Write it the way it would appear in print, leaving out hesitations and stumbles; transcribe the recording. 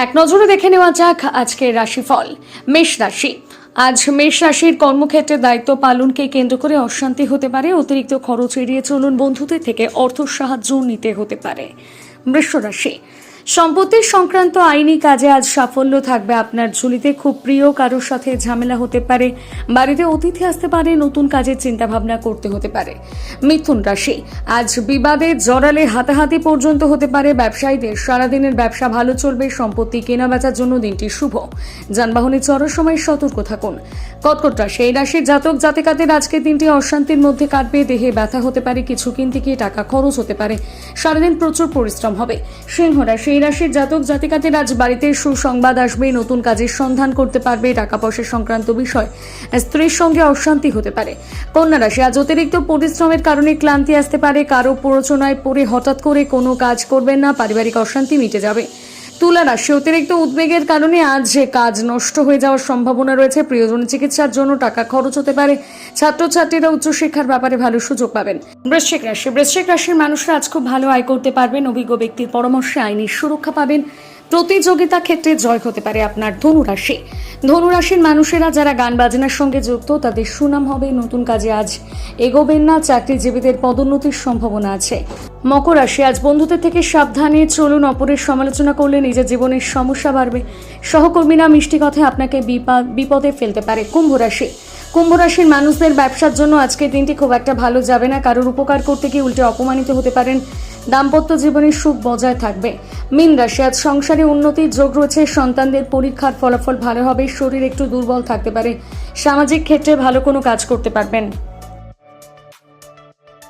এক নজরে দেখে নেওয়া যাক আজকের রাশিফল। মেষ রাশি। আজ মেষ রাশির কর্মক্ষেত্রে দায়িত্ব পালনকে কেন্দ্র করে অশান্তি হতে পারে। অতিরিক্ত খরচ এড়িয়ে চলুন। বন্ধুদের থেকে অর্থ সাহায্য নিতে হতে পারে। বৃষ রাশি। সম্পত্তি সংক্রান্ত আইনি কাজে আজ সাফল্য থাকবে আপনার ঝুলিতে। খুব প্রিয় কারোর সাথে ঝামেলা হতে পারে। বাড়িতে অতিথি আসতে পারে। নতুন কাজের চিন্তা ভাবনা করতে হতে পারে। মিথুন রাশি। আজ বিবাদে জড়ালে হাতাহাতি পর্যন্ত হতে পারে। ব্যবসায়ীদের সারাদিনের ব্যবসা ভালো চলবে। সম্পত্তি কেনা বেচার জন্য দিনটি শুভ। যানবাহনে চড়ার সময় সতর্ক থাকুন। কর্কট রাশি। এই রাশির জাতক জাতিকাদের আজকের দিনটি অশান্তির মধ্যে কাটবে। দেহে ব্যথা হতে পারে। কিছু কিনতে গিয়ে টাকা খরচ হতে পারে। সারাদিন প্রচুর পরিশ্রম হবে। সিংহ রাশি। এই রাশির জাতক জাতিকাদের আজ বাড়িতে সুসংবাদ আসবে। নতুন কাজের সন্ধান করতে পারবে। টাকা পয়সা সংক্রান্ত বিষয় স্ত্রীর সঙ্গে অশান্তি হতে পারে। কন্যা রাশি। আজ অতিরিক্ত পরিশ্রমের কারণে ক্লান্তি আসতে পারে। কারো প্ররোচনায় পড়ে হঠাৎ করে কোনো কাজ করবেন না। পারিবারিক অশান্তি মিটে যাবে। তুলা রাশি। অতিরিক্ত উদ্বেগের কারণে আজ যে কাজ নষ্ট হয়ে যাওয়ার সম্ভাবনা রয়েছে। প্রিয়জনের চিকিৎসার জন্য টাকা খরচ হতে পারে। ছাত্রছাত্রীরা উচ্চশিক্ষার ব্যাপারে ভালো সুযোগ পাবেন। বৃশ্চিক রাশি। বৃশ্চিক রাশির মানুষরা আজ খুব ভালো আয় করতে পারবেন। অভিজ্ঞ ব্যক্তির পরামর্শে আইনি সুরক্ষা পাবেন। প্রতিযোগিতা ক্ষেত্রে জয় হতে পারে আপনার। ধনুরাশি। ধনুরাশির মানুষেরা যারা গান বাজনার সঙ্গে যুক্ত তাদের সুনাম হবে। নতুন কাজে আজ এগোবেন না। চাকরিজীবীদের পদোন্নতির সম্ভাবনা আছে। মকর রাশি। আজ বন্ধুদের থেকে সাবধানে চলুন। অপরের সমালোচনা করলে নিজের জীবনের সমস্যা বাড়বে। সহকর্মীরা মিষ্টি কথায় আপনাকে বিপদে ফেলতে পারে। কুম্ভ রাশি। কুম্ভ রাশির মানুষদের ব্যবসার জন্য আজকের দিনটি খুব একটা ভালো যাবে না। কারোর উপকার করতে গিয়ে উল্টে অপমানিত হতে পারেন। দাম্পত্য জীবনের সুখ বজায় থাকবে। মীন রাশি। আজ সংসারে উন্নতির যোগ রয়েছে। সন্তানদের পরীক্ষার ফলাফল ভালো হবে। শরীর একটু দুর্বল থাকতে পারে। সামাজিক ক্ষেত্রে ভালো কোনো কাজ করতে পারবেন।